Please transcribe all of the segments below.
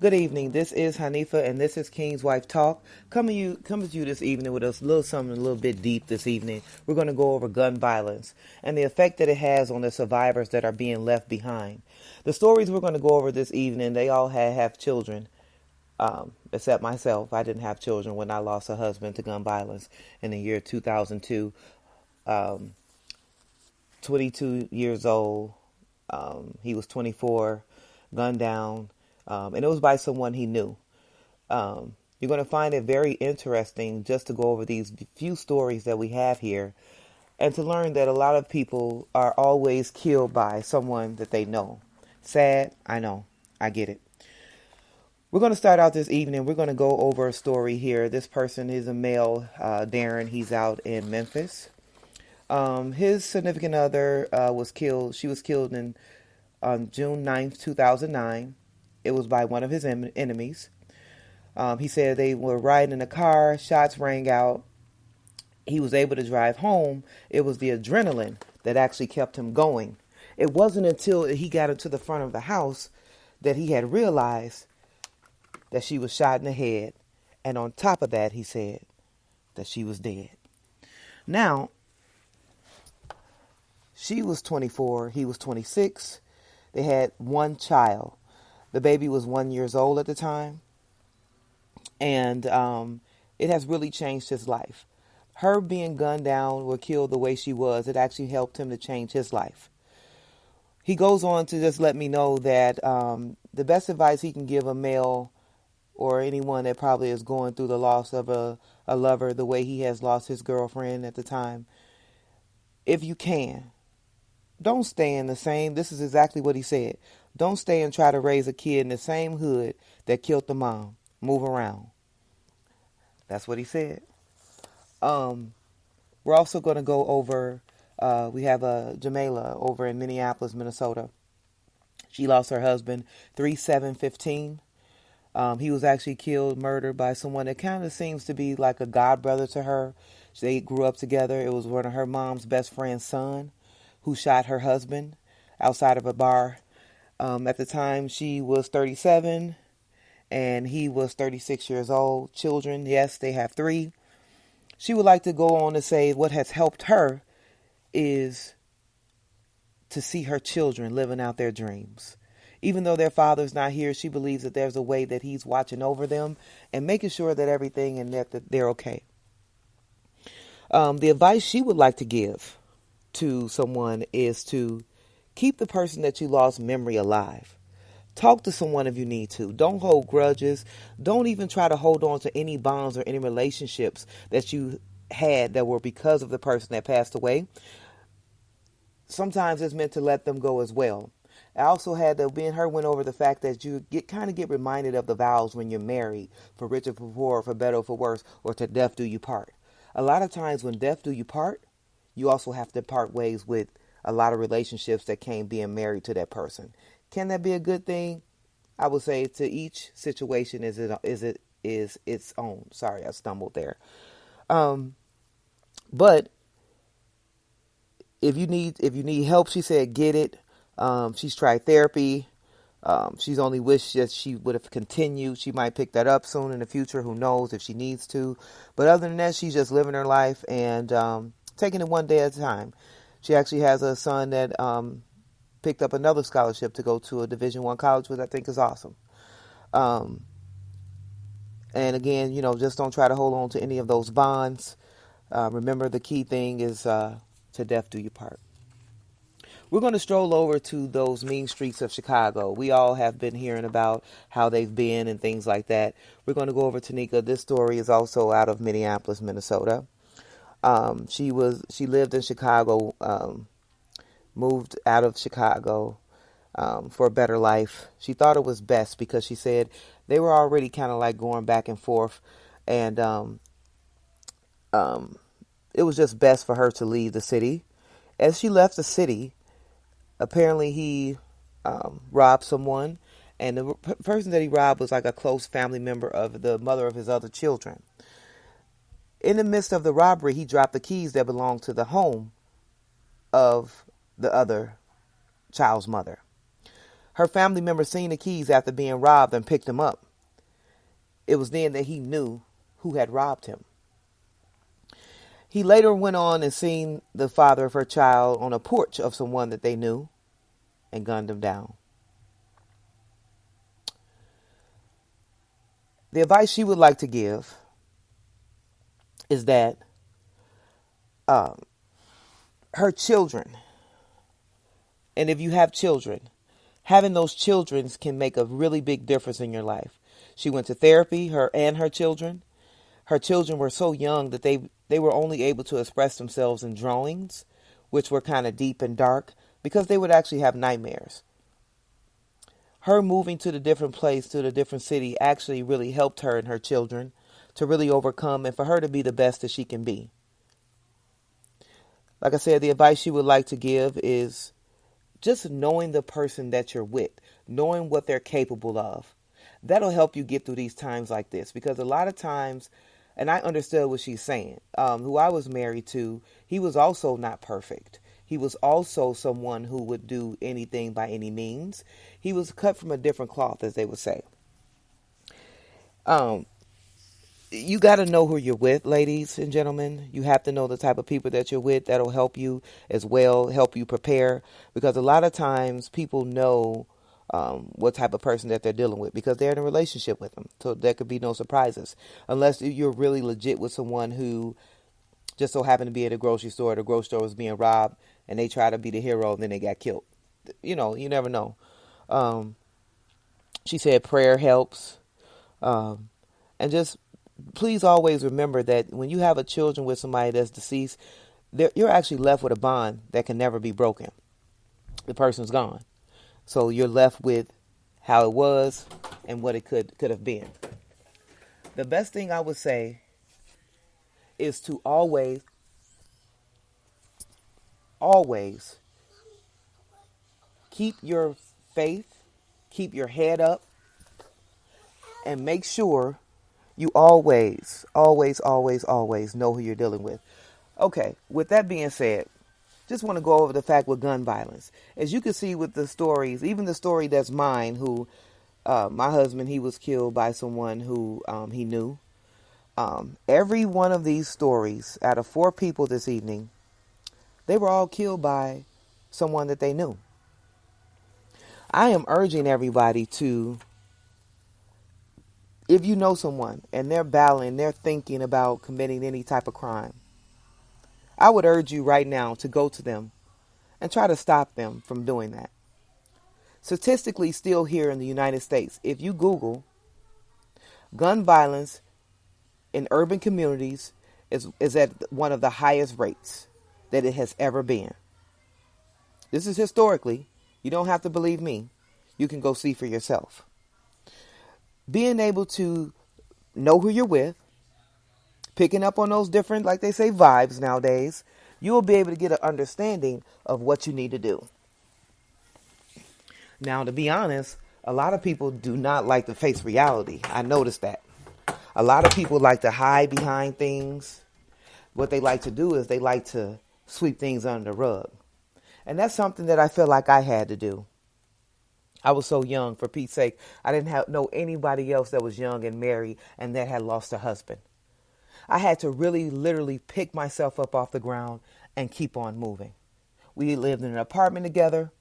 Good evening. This is Hanifa, and this is Kingswife Talk. Coming to you this evening with a little something a little bit deep this evening. We're going to go over gun violence and the effect that it has on the survivors that are being left behind. The stories we're going to go over this evening, they all have children, except myself. I didn't have children when I lost a husband to gun violence in the year 2002. 22 years old. He was 24, gunned down. And it was by someone he knew. You're going to find it very interesting just to go over these few stories that we have here and to learn that a lot of people are always killed by someone that they know. Sad, I know. I get it. We're going to start out this evening. We're going to go over a story here. This person is a male, Darren. He's out in Memphis. His significant other was killed. She was killed on June 9th, 2009. It was by one of his enemies. He said they were riding in a car. Shots rang out. He was able to drive home. It was the adrenaline that actually kept him going. It wasn't until he got into the front of the house that he had realized that she was shot in the head. And on top of that, he said that she was dead. Now, she was 24. He was 26. They had one child. The baby was 1 year old at the time, and it has really changed his life. Her being gunned down or killed the way she was, it actually helped him to change his life. He goes on to just let me know that the best advice he can give a male or anyone that probably is going through the loss of a lover the way he has lost his girlfriend at the time, if you can, don't stay in the same, this is exactly what he said. Don't stay and try to raise a kid in the same hood that killed the mom. Move around. That's what he said. We're also going to go over, we have Jamela over in Minneapolis, Minnesota. She lost her husband 3/7/15. He was actually killed, murdered by someone that kind of seems to be like a god brother to her. They grew up together. It was one of her mom's best friend's son who shot her husband outside of a bar. At the time, she was 37 and he was 36 years old. Children, yes, they have 3. She would like to go on to say what has helped her is to see her children living out their dreams. Even though their father's not here, she believes that there's a way that he's watching over them and making sure that everything and that they're okay. The advice she would like to give to someone is to keep the person that you lost memory alive. Talk to someone if you need to. Don't hold grudges. Don't even try to hold on to any bonds or any relationships that you had that were because of the person that passed away. Sometimes it's meant to let them go as well. I also had to, me and her went over the fact that you get reminded of the vows when you're married, for richer, for poor, for better, or for worse, or to death do you part. A lot of times when death do you part, you also have to part ways with a lot of relationships that came being married to that person. Can that be a good thing? I would say to each situation is its own. Sorry, I stumbled there. But if you need help, she said, get it. She's tried therapy. She's only wished that she would have continued. She might pick that up soon in the future. Who knows if she needs to. But other than that, she's just living her life and taking it one day at a time. She actually has a son that picked up another scholarship to go to a Division I college, which I think is awesome. And again, just don't try to hold on to any of those bonds. Remember, the key thing is to death do you part. We're going to stroll over to those mean streets of Chicago. We all have been hearing about how they've been and things like that. We're going to go over to Tanika. This story is also out of Minneapolis, Minnesota. She lived in Chicago, moved out of Chicago for a better life. She thought it was best because she said they were already kind of like going back and forth, and it was just best for her to leave the city. As she left the city, apparently he robbed someone, and the person that he robbed was like a close family member of the mother of his other children. In the midst of the robbery, he dropped the keys that belonged to the home of the other child's mother. Her family member seen the keys after being robbed and picked them up. It was then that he knew who had robbed him. He later went on and seen the father of her child on a porch of someone that they knew and gunned him down. The advice she would like to give is that her children, and if you have children, having those children can make a really big difference in your life. She went to therapy, her and her children. Her children were so young that they were only able to express themselves in drawings, which were kind of deep and dark, because they would actually have nightmares. Her moving to the different place, to the different city, actually really helped her and her children to really overcome and for her to be the best that she can be. Like I said, the advice she would like to give is just knowing the person that you're with, knowing what they're capable of. That'll help you get through these times like this, because a lot of times, and I understood what she's saying, who I was married to, he was also not perfect. He was also someone who would do anything by any means. He was cut from a different cloth, as they would say. You got to know who you're with, ladies and gentlemen. You have to know the type of people that you're with. That'll help you as well, help you prepare. Because a lot of times people know what type of person that they're dealing with because they're in a relationship with them. So there could be no surprises. Unless you're really legit with someone who just so happened to be at a grocery store. The grocery store was being robbed and they try to be the hero and then they got killed. You know, you never know. She said prayer helps. And just please always remember that when you have a children with somebody that's deceased, you're actually left with a bond that can never be broken. The person's gone. So you're left with how it was and what it could have been. The best thing I would say is to always keep your faith, keep your head up, and make sure you always know who you're dealing with. Okay, with that being said, just want to go over the fact with gun violence. As you can see with the stories, even the story that's mine, who my husband, he was killed by someone who he knew. Every one of these stories, out of 4 people this evening, they were all killed by someone that they knew. I am urging everybody to, if you know someone and they're battling, they're thinking about committing any type of crime, I would urge you right now to go to them and try to stop them from doing that. Statistically, still here in the United States, if you Google gun violence in urban communities is at one of the highest rates that it has ever been. This is historically. You don't have to believe me. You can go see for yourself. Being able to know who you're with, picking up on those different, like they say, vibes nowadays, you will be able to get an understanding of what you need to do. Now, to be honest, a lot of people do not like to face reality. I noticed that. A lot of people like to hide behind things. What they like to do is they like to sweep things under the rug. And that's something that I feel like I had to do. I was so young, for Pete's sake. I didn't know anybody else that was young and married and that had lost a husband. I had to really, literally pick myself up off the ground and keep on moving. We lived in an apartment together.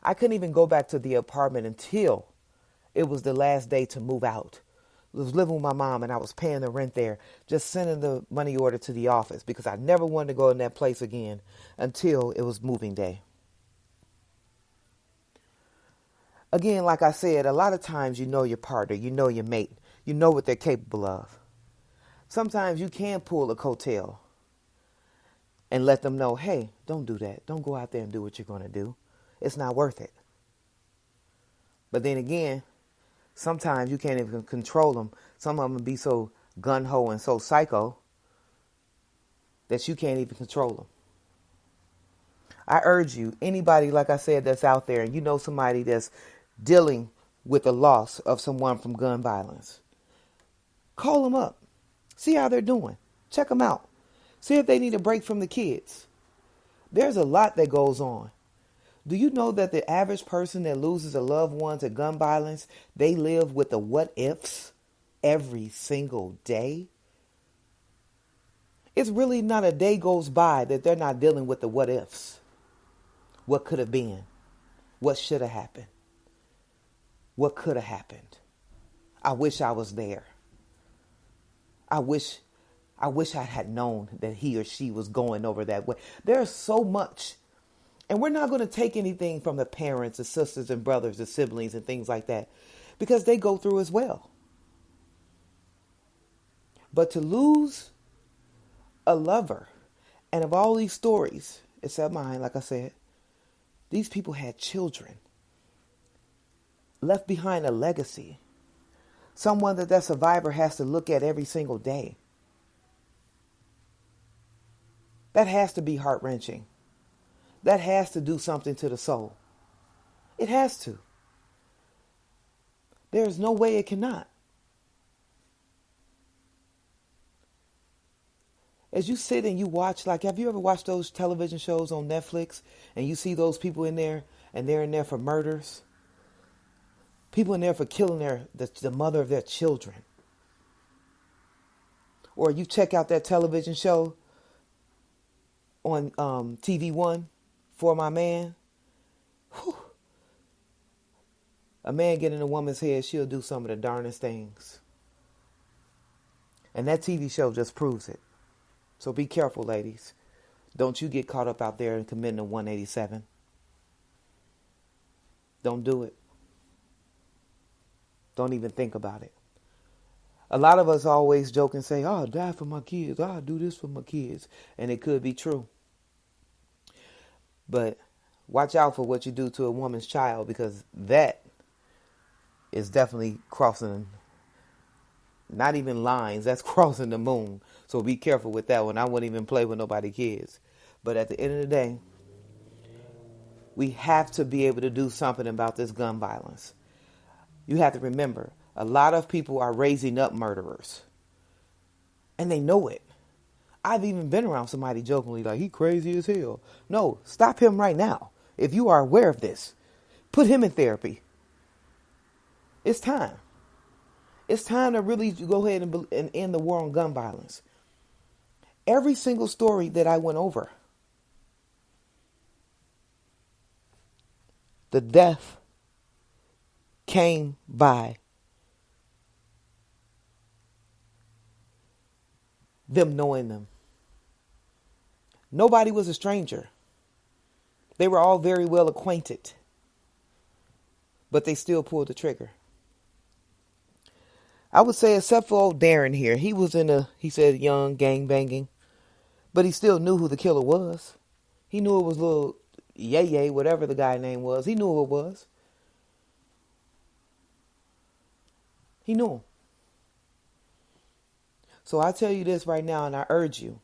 I couldn't even go back to the apartment until it was the last day to move out. I was living with my mom and I was paying the rent there, just sending the money order to the office because I never wanted to go in that place again until it was moving day. Again, like I said, a lot of times you know your partner, you know your mate, you know what they're capable of. Sometimes you can pull a coattail and let them know, hey, don't do that. Don't go out there and do what you're going to do. It's not worth it. But then again, sometimes you can't even control them. Some of them be so gun-ho and so psycho that you can't even control them. I urge you, anybody, like I said, that's out there and you know somebody that's dealing with the loss of someone from gun violence, call them up. See how they're doing. Check them out. See if they need a break from the kids. There's a lot that goes on. Do you know that the average person that loses a loved one to gun violence, they live with the what ifs every single day? It's really not a day goes by that they're not dealing with the what ifs. What could have been? What should have happened? What could have happened? I wish I was there. I wish I had known that he or she was going over that way. There's so much. And we're not going to take anything from the parents, the sisters and brothers, the siblings and things like that, because they go through as well. But to lose a lover, and of all these stories, except mine, like I said, these people had children, left behind a legacy, someone that survivor has to look at every single day. That has to be heart-wrenching. That has to do something to the soul. It has to. There's no way it cannot. As you sit and you watch, like, have you ever watched those television shows on Netflix and you see those people in there and they're in there for murders? People in there for killing the mother of their children. Or you check out that television show on TV One, For My Man. Whew. A man get in a woman's head, she'll do some of the darnest things. And that TV show just proves it. So be careful, ladies. Don't you get caught up out there and committing a 187. Don't do it. Don't even think about it. A lot of us always joke and say, oh, I'll die for my kids. I'll do this for my kids. And it could be true. But watch out for what you do to a woman's child, because that is definitely crossing, not even lines, that's crossing the moon. So be careful with that one. I wouldn't even play with nobody's kids. But at the end of the day, we have to be able to do something about this gun violence. You have to remember, a lot of people are raising up murderers. And they know it. I've even been around somebody jokingly like, he crazy as hell. No, stop him right now. If you are aware of this, put him in therapy. It's time. It's time to really go ahead and end the war on gun violence. Every single story that I went over, the death came by them knowing them. Nobody was a stranger. They were all very well acquainted. But they still pulled the trigger. I would say, except for old Darren here. He said young gang banging. But he still knew who the killer was. He knew it was little Yay, whatever the guy's name was. He knew who it was. He knew him. So I tell you this right now, and I urge you.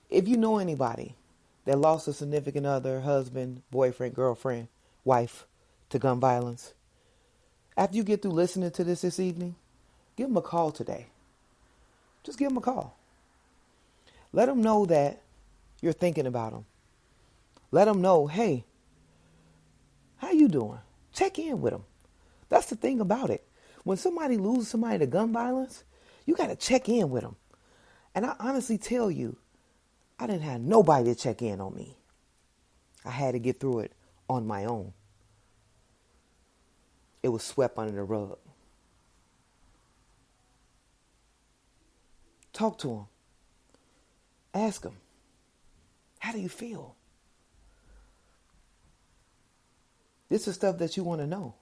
If you know anybody that lost a significant other, husband, boyfriend, girlfriend, wife to gun violence, after you get through listening to this evening, give them a call today. Just give them a call. Let them know that you're thinking about them. Let them know, hey, how you doing? Check in with them. That's the thing about it. When somebody loses somebody to gun violence, you got to check in with them. And I honestly tell you, I didn't have nobody to check in on me. I had to get through it on my own. It was swept under the rug. Talk to them. Ask them, how do you feel? This is stuff that you want to know.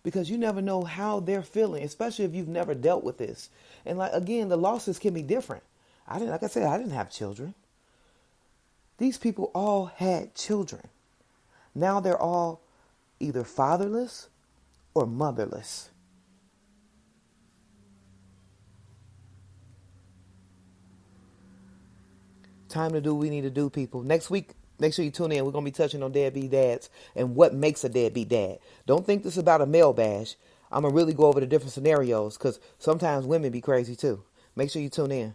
Because you never know how they're feeling, especially if you've never dealt with this. And like, again, the losses can be different. Like I said, I didn't have children. These people all had children. Now they're all either fatherless or motherless. Time to do what we need to do, people. Next week, make sure you tune in. We're going to be touching on deadbeat dads and what makes a deadbeat dad. Don't think this is about a male bash. I'm going to really go over the different scenarios because sometimes women be crazy too. Make sure you tune in.